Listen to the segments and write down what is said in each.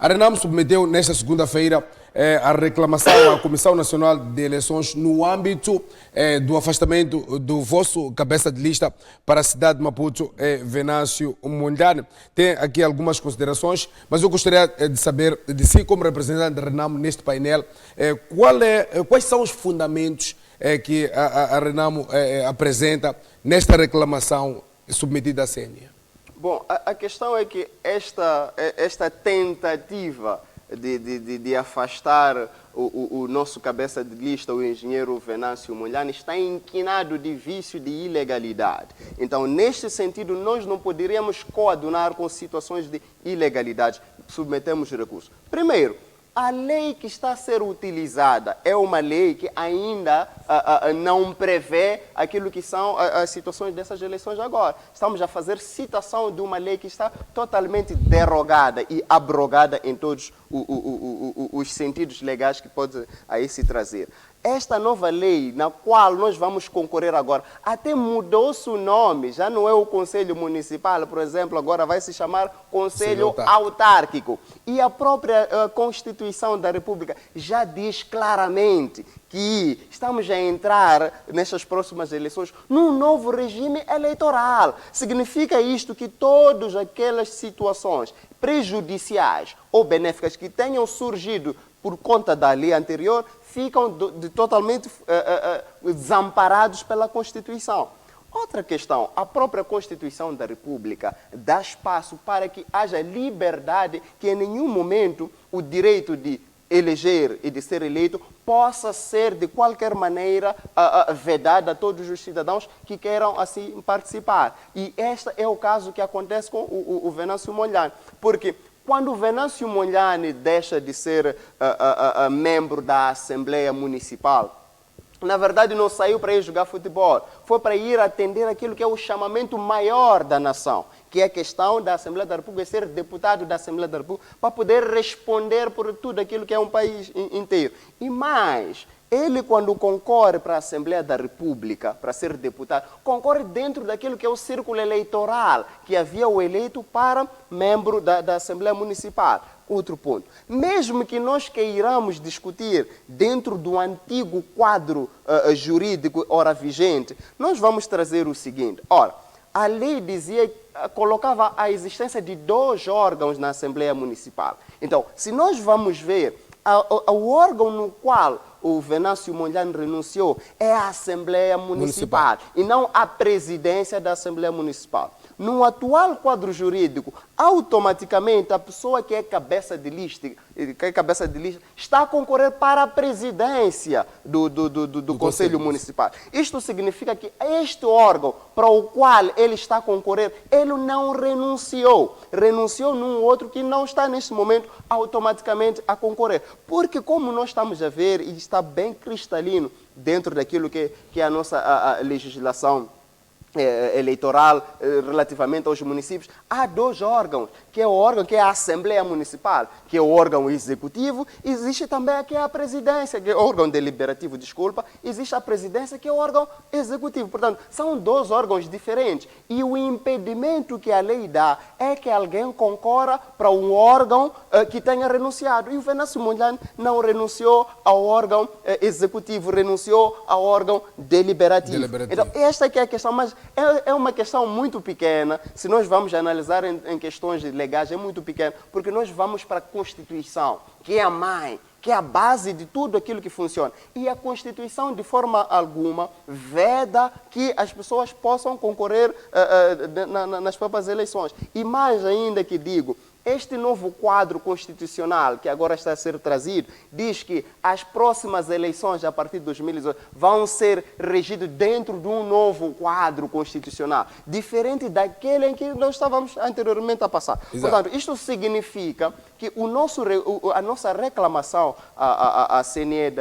A Renamo submeteu nesta segunda-feira a reclamação à Comissão Nacional de Eleições no âmbito do afastamento do vosso cabeça de lista para a cidade de Maputo, Venâncio Mondlane. Tem aqui algumas considerações, mas eu gostaria de saber de si, como representante da Renamo neste painel, quais são os fundamentos que a Renamo apresenta nesta reclamação submetida à CNE? Bom, a questão é que esta tentativa de afastar o nosso cabeça de lista, o engenheiro Venâncio Mondlane, está inquinado de vício de ilegalidade. Então, neste sentido, nós não poderíamos coadunar com situações de ilegalidade. Submetemos recursos. Primeiro, a lei que está a ser utilizada é uma lei que ainda não prevê aquilo que são as situações dessas eleições agora. Estamos a fazer citação de uma lei que está totalmente derogada e abrogada em todos os sentidos legais que pode aí se trazer. Esta nova lei, na qual nós vamos concorrer agora, até mudou-se o nome, já não é o Conselho Municipal, por exemplo, agora vai se chamar Conselho Autárquico. E a própria Constituição da República já diz claramente que estamos a entrar nestas próximas eleições num novo regime eleitoral. Significa isto que todas aquelas situações prejudiciais ou benéficas que tenham surgido por conta da lei anterior ficam totalmente desamparados pela Constituição. Outra questão, a própria Constituição da República dá espaço para que haja liberdade, que em nenhum momento o direito de eleger e de ser eleito possa ser de qualquer maneira vedado a todos os cidadãos que queiram assim participar. E este é o caso que acontece com o Venâncio Mondlane, porque quando o Venâncio Mondlane deixa de ser membro da Assembleia Municipal, na verdade não saiu para ir jogar futebol, foi para ir atender aquilo que é o chamamento maior da nação, que é a questão da Assembleia da República, ser deputado da Assembleia da República, para poder responder por tudo aquilo que é um país inteiro. E mais, ele, quando concorre para a Assembleia da República, para ser deputado, concorre dentro daquilo que é o círculo eleitoral, que havia o eleito para membro da Assembleia Municipal. Outro ponto, mesmo que nós queiramos discutir dentro do antigo quadro jurídico ora vigente, nós vamos trazer o seguinte. Ora, a lei dizia, colocava a existência de 2 órgãos na Assembleia Municipal. Então, se nós vamos ver, o órgão no qual o Venâncio Mondlane renunciou é a Assembleia Municipal e não a presidência da Assembleia Municipal. No atual quadro jurídico, automaticamente a pessoa que é cabeça de lista está a concorrer para a presidência do Conselho Municipal. Isto significa que este órgão para o qual ele está a concorrer, ele não renunciou. Renunciou num outro que não está neste momento automaticamente a concorrer. Porque como nós estamos a ver, e está bem cristalino dentro daquilo que é a nossa legislação eleitoral relativamente aos municípios, há 2 órgãos, que é o órgão que é a Assembleia Municipal, que é o órgão executivo, existe também aqui a presidência, que é o órgão deliberativo, desculpa, existe a presidência, que é o órgão executivo. Portanto, são 2 órgãos diferentes e o impedimento que a lei dá é que alguém concorra para um órgão que tenha renunciado. E o Venâncio Mondlane não renunciou ao órgão executivo, renunciou ao órgão deliberativo. Então, esta aqui é a questão, mas é uma questão muito pequena. Se nós vamos analisar em questões legais, é muito pequena, porque nós vamos para a Constituição, que é a mãe, que é a base de tudo aquilo que funciona. E a Constituição, de forma alguma, veda que as pessoas possam concorrer nas próprias eleições. E mais ainda que digo, este novo quadro constitucional que agora está a ser trazido diz que as próximas eleições, a partir de 2018, vão ser regidas dentro de um novo quadro constitucional, diferente daquele em que nós estávamos anteriormente a passar. Exato. Portanto, isto significa que a nossa reclamação à CNE,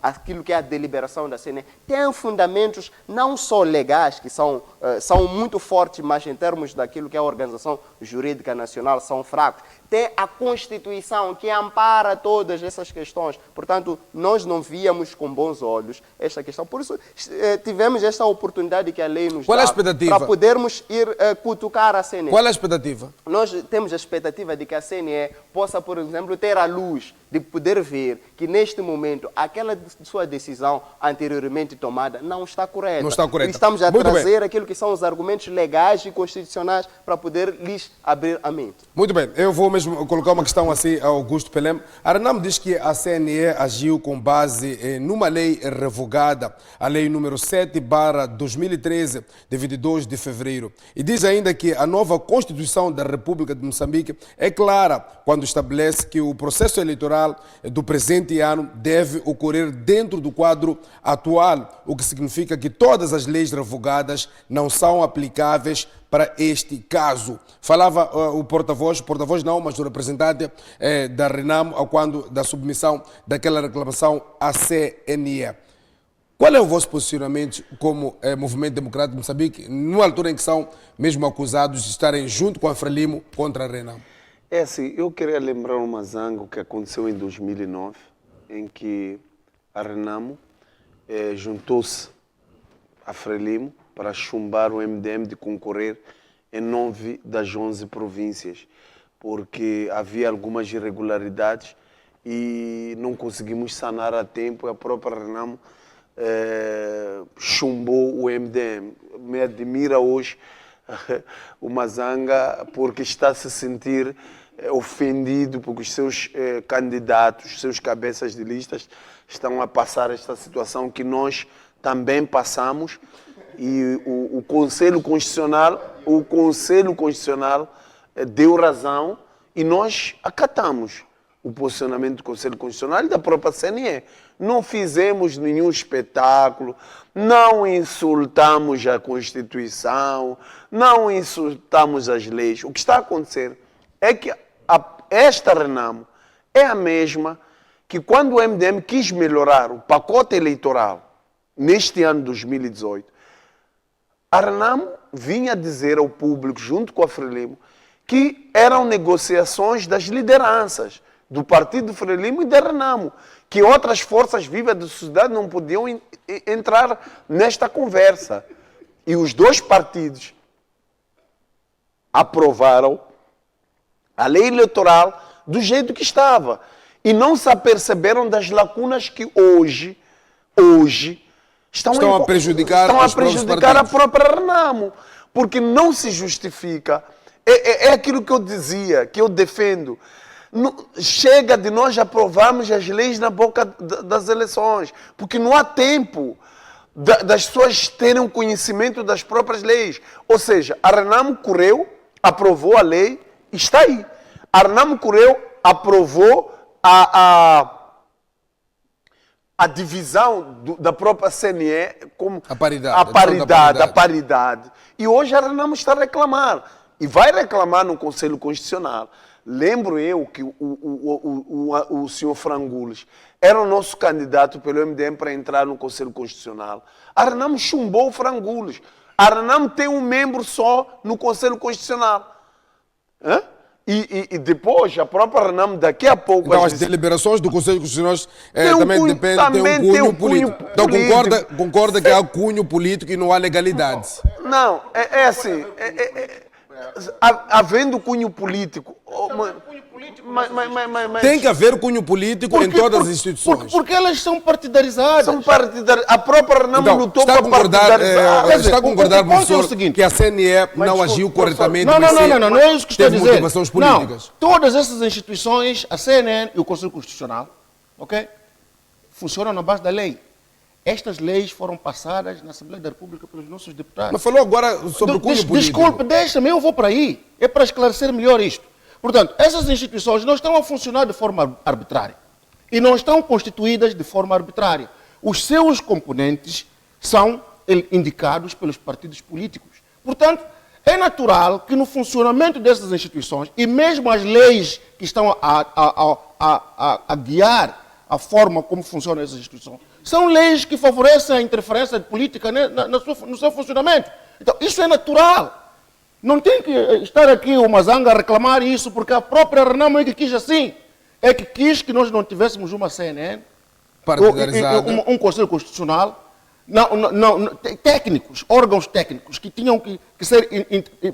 aquilo que é a deliberação da CNE, tem fundamentos não só legais, que são são muito fortes, mas em termos daquilo que é a organização jurídica nacional são fracos. Tem a Constituição que ampara todas essas questões. Portanto, nós não víamos com bons olhos esta questão. Por isso, tivemos esta oportunidade que a lei nos Qual é a dá expectativa? para podermos ir cutucar a CNE. Qual é a expectativa? Nós temos a expectativa de que a CNE possa, por exemplo, ter a luz de poder ver que, neste momento, aquela sua decisão anteriormente tomada não está correta. Não está correta. E estamos a Muito trazer bem. aquilo que são os argumentos legais e constitucionais para poder lhes abrir a mente. Muito bem, eu vou mesmo colocar uma questão assim ao Augusto Pelem. A Renamo diz que a CNE agiu com base numa lei revogada, a lei número 7/2013, de 22 de fevereiro. E diz ainda que a nova Constituição da República de Moçambique é clara quando estabelece que o processo eleitoral do presente ano deve ocorrer dentro do quadro atual, o que significa que todas as leis revogadas não são aplicáveis para este caso. Falava o porta-voz não, mas o representante da Renamo, ao quando da submissão daquela reclamação à CNE. Qual é o vosso posicionamento como Movimento Democrático de Moçambique, numa altura em que são mesmo acusados de estarem junto com a Frelimo contra a Renamo? É assim, eu queria lembrar uma zanga que aconteceu em 2009, em que a Renamo juntou-se à Frelimo para chumbar o MDM de concorrer em 9 das 11 províncias, porque havia algumas irregularidades e não conseguimos sanar a tempo, e a própria Renamo chumbou o MDM. Me admira hoje o Mazanga porque está a se sentir ofendido porque os seus candidatos, os seus cabeças de listas estão a passar esta situação que nós também passamos, e o Conselho Constitucional deu razão e nós acatamos o posicionamento do Conselho Constitucional e da própria CNE. Não fizemos nenhum espetáculo, não insultamos a Constituição, não insultamos as leis. O que está a acontecer é que esta Renamo é a mesma que quando o MDM quis melhorar o pacote eleitoral neste ano de 2018, a Renamo vinha dizer ao público, junto com a Frelimo, que eram negociações das lideranças do Partido Frelimo e da Renamo, que outras forças vivas da sociedade não podiam entrar nesta conversa. E os dois partidos aprovaram a lei eleitoral do jeito que estava. E não se aperceberam das lacunas que hoje estão a prejudicar a própria Renamo. Porque não se justifica. É aquilo que eu dizia, que eu defendo. Chega de nós aprovarmos as leis na boca das eleições, porque não há tempo das pessoas terem um conhecimento das próprias leis. Ou seja, a Renamo correu, aprovou a lei, está aí. A Renamo correu, aprovou a divisão da própria CNE como a paridade. E hoje a Renamo está a reclamar. E vai reclamar no Conselho Constitucional. Lembro eu que o senhor Frangules era o nosso candidato pelo MDM para entrar no Conselho Constitucional. A Renamo chumbou o Frangules. A Renamo tem um membro só no Conselho Constitucional. E depois, a própria Renamo, daqui a pouco... Então, as deliberações do Conselho Constitucional também dependem, tem um cunho político. Então, concorda que há cunho político e não há legalidade? Não, é assim... havendo cunho político... Tem que haver cunho político em todas as instituições. Porque elas são partidarizadas. A própria Renamo lutou para partidarizar. Está a concordar, professor, que a CNE não agiu corretamente? Não é isso que estou a dizer. Motivações políticas. Não, todas essas instituições, a CNN e o Conselho Constitucional, funcionam na base da lei. Estas leis foram passadas na Assembleia da República pelos nossos deputados. Mas falou agora sobre o cunho político. Desculpe, deixa-me, eu vou para aí. É para esclarecer melhor isto. Portanto, essas instituições não estão a funcionar de forma arbitrária. E não estão constituídas de forma arbitrária. Os seus componentes são indicados pelos partidos políticos. Portanto, é natural que no funcionamento dessas instituições, e mesmo as leis que estão a guiar a forma como funcionam essas instituições, são leis que favorecem a interferência política no seu funcionamento. Então, isso é natural. Não tem que estar aqui o Mazanga a reclamar isso, porque a própria Renamo é que quis assim. É que quis que nós não tivéssemos uma CNN, Partidarizada. um Conselho Constitucional, técnicos, órgãos técnicos que tinham que ser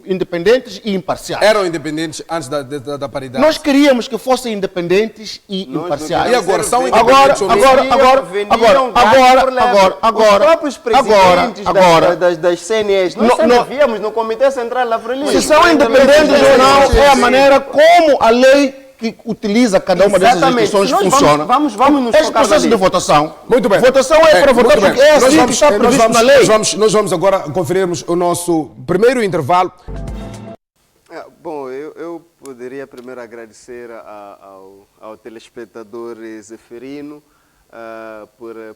independentes e imparciais. Eram independentes antes da paridade. Nós queríamos que fossem independentes e Nós imparciais. E agora são Agora, independentes ou não? Os próprios presidentes das CNEs, nós sempre víamos no Comitê Central da Frelimo. Se são independentes ou não, é a maneira como a lei que utiliza cada uma dessas instituições funciona. Vamos nos Esse focar processo na de lei. votação. Muito bem. Votação é para votar muito bem. porque é assim que está previsto na lei. Nós vamos agora conferirmos o nosso primeiro intervalo. Bom, eu poderia primeiro agradecer ao telespectador Zeferino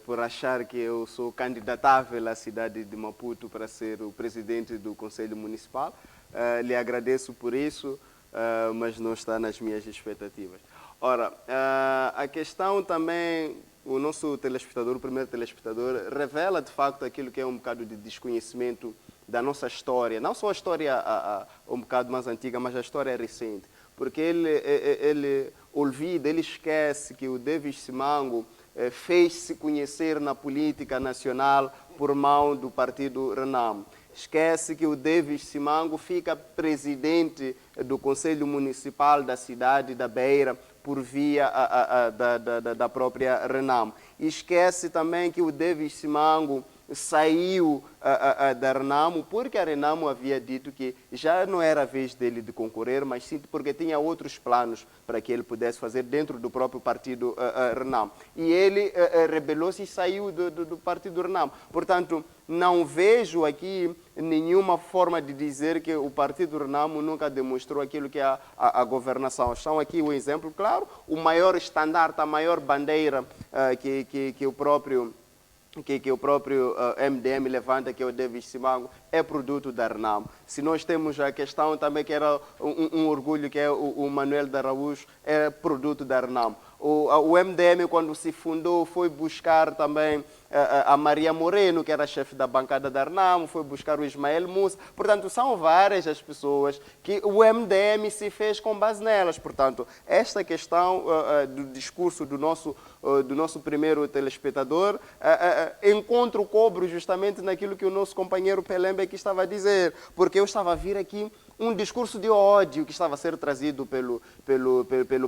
por achar que eu sou candidatável à cidade de Maputo para ser o presidente do Conselho Municipal. Lhe agradeço por isso, mas não está nas minhas expectativas. Ora, a questão também, o nosso telespectador, o primeiro telespectador, revela de facto aquilo que é um bocado de desconhecimento da nossa história, não só a história um bocado mais antiga, mas a história recente, porque ele olvida, ele esquece que o Davis Simango fez-se conhecer na política nacional por mão do partido Renamo. Esquece que o Davis Simango fica presidente do Conselho Municipal da cidade da Beira por via da própria Renamo. E esquece também que o Davis Simango saiu da Renamo porque a Renamo havia dito que já não era a vez dele de concorrer, mas sim porque tinha outros planos para que ele pudesse fazer dentro do próprio partido Renamo. E ele rebelou-se e saiu do partido Renamo. Portanto, não vejo aqui nenhuma forma de dizer que o partido Renamo nunca demonstrou aquilo que é a governação. Estão aqui o exemplo, claro, o maior estandarte, a maior bandeira que o próprio MDM levanta, que é o Davis Simango, é produto da Renamo. Se nós temos a questão também que era um orgulho, que é o Manuel de Araújo, é produto da Renamo. O MDM, quando se fundou, foi buscar também a Maria Moreno, que era chefe da bancada da Renamo, foi buscar o Ismael Musa. Portanto, são várias as pessoas que o MDM se fez com base nelas. Portanto, esta questão do discurso do nosso primeiro telespectador encontro o cobro justamente naquilo que o nosso companheiro Pelembe aqui estava a dizer, porque eu estava a vir aqui um discurso de ódio que estava a ser trazido pelo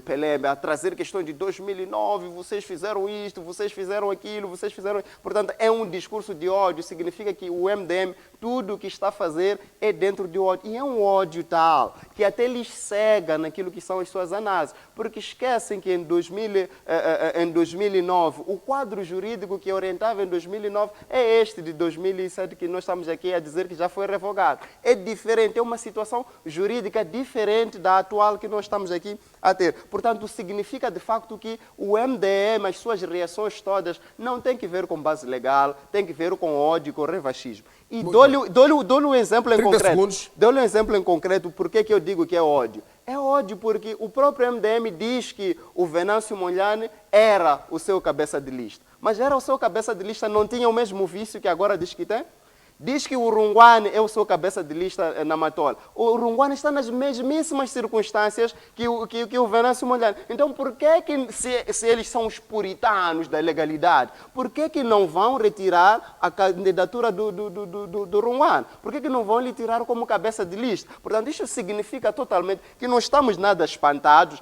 Pelembe, a trazer questões de 2009, vocês fizeram isto, vocês fizeram aquilo, vocês fizeram... Portanto, é um discurso de ódio, significa que o MDM, tudo o que está a fazer é dentro de ódio. E é um ódio tal que até lhes cega naquilo que são as suas análises, porque esquecem que em 2009, o quadro jurídico que orientava em 2009 é este de 2007, que nós estamos aqui a dizer que já foi revogado. É diferente, é uma situação jurídica diferente da atual que nós estamos aqui a ter. Portanto, significa de facto que o MDM, as suas reações todas, não tem que ver com base legal, tem que ver com ódio, com revanchismo. E dou-lhe um exemplo em concreto. Segundos. Dou-lhe um exemplo em concreto por que eu digo que é ódio. É ódio porque o próprio MDM diz que o Venâncio Mondlane era o seu cabeça de lista. Mas era o seu cabeça de lista, não tinha o mesmo vício que agora diz que tem? Diz que o Rungwane é o seu cabeça de lista na Matola. O Rungwane está nas mesmíssimas circunstâncias que o Venâncio Mondlane. Então, por que se eles são os puritanos da legalidade, por que não vão retirar a candidatura do Rungwane? Por que não vão lhe tirar como cabeça de lista? Portanto, isso significa totalmente que não estamos nada espantados.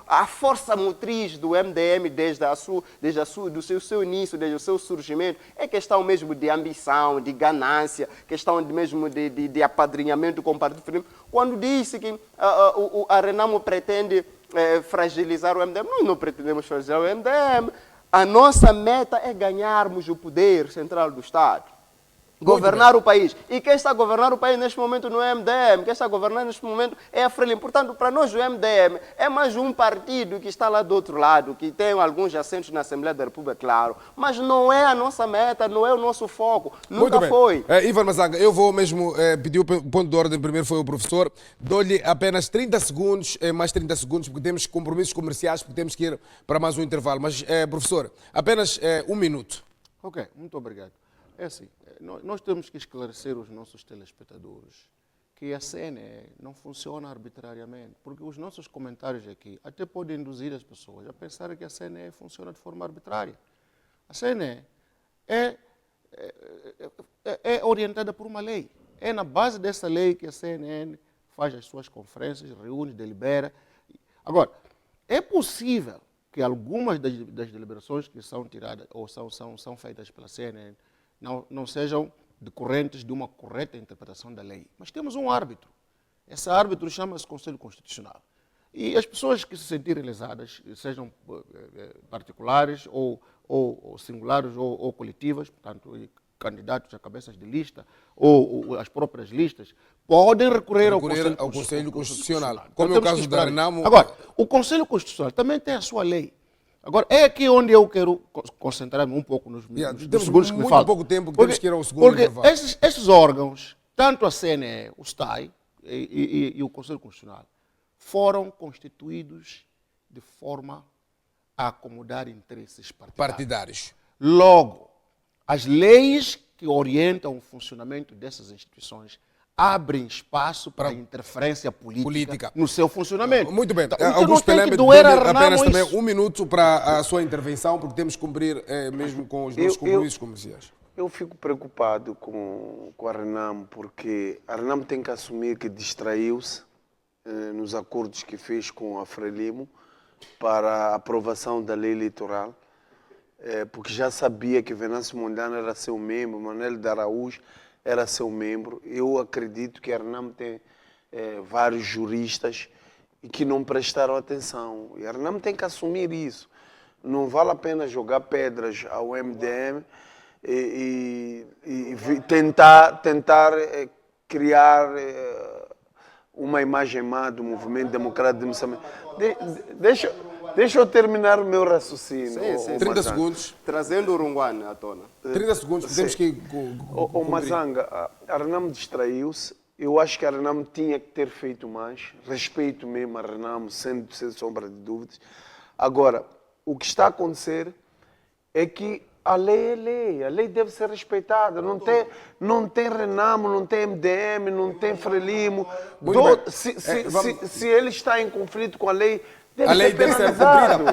A força motriz do MDM desde o seu início, desde o seu surgimento, é questão mesmo de ambição, de ganância, questão mesmo de apadrinhamento com o Partido Frelimo. Quando disse que a Renamo pretende fragilizar o MDM, nós não pretendemos fragilizar o MDM. A nossa meta é ganharmos o poder central do Estado. Governar o país. E quem está a governar o país neste momento não é o MDM, quem está a governar neste momento é a Frelimo. Portanto, para nós o MDM é mais um partido que está lá do outro lado, que tem alguns assentos na Assembleia da República, claro, mas não é a nossa meta, não é o nosso foco, nunca foi. Ivan Mazanga, eu vou mesmo pedir o ponto de ordem, primeiro foi o professor, dou-lhe apenas 30 segundos, mais 30 segundos, porque temos compromissos comerciais, porque temos que ir para mais um intervalo. Mas, professor, apenas um minuto. Ok, muito obrigado. É assim, nós temos que esclarecer os nossos telespectadores que a CNE não funciona arbitrariamente, porque os nossos comentários aqui até podem induzir as pessoas a pensar que a CNE funciona de forma arbitrária. A CNE é orientada por uma lei. É na base dessa lei que a CNN faz as suas conferências, reúne, delibera. Agora, é possível que algumas das deliberações que são tiradas ou são feitas pela CNN não sejam decorrentes de uma correta interpretação da lei. Mas temos um árbitro. Esse árbitro chama-se Conselho Constitucional. E as pessoas que se sentirem lesadas, sejam particulares ou singulares ou coletivas, portanto, candidatos a cabeças de lista ou as próprias listas, podem recorrer ao Conselho Constitucional. Como é o caso da Renamo. Agora, o Conselho Constitucional também tem a sua lei. Agora, é aqui onde eu quero concentrar-me um pouco nos segundos que me faltam. Muito pouco tempo, temos que ir ao segundo intervalo. Porque esses órgãos, tanto a CNE, o STAI e o Conselho Constitucional, foram constituídos de forma a acomodar interesses partidários. Logo, as leis que orientam o funcionamento dessas instituições abrem espaço para interferência política no seu funcionamento. Muito bem. Então, Augusto Pelembe, apenas também um minuto para a sua intervenção, porque temos que cumprir mesmo com os nossos compromissos comerciais. Eu fico preocupado com a Renamo, porque a Renamo tem que assumir que distraiu-se nos acordos que fez com a Frelimo para a aprovação da lei eleitoral, porque já sabia que Venâncio Mondlane era seu membro, Manuel de Araújo era seu membro. Eu acredito que a Renamo tem vários juristas e que não prestaram atenção. E a Renamo tem que assumir isso. Não vale a pena jogar pedras ao MDM e tentar criar uma imagem má do movimento democrático de Moçambique. Deixa eu terminar o meu raciocínio. Sim. 30 segundos. Trazendo o Urunguane à tona. 30 segundos, temos que Mazanga, a Renamo distraiu-se. Eu acho que a Renamo tinha que ter feito mais. Respeito mesmo a Renamo, sem sombra de dúvidas. Agora, o que está a acontecer é que a lei é lei, a lei deve ser respeitada. Não tem Renamo, não tem MDM, não tem Frelimo. Se ele está em conflito com a lei, deve ser penalizado.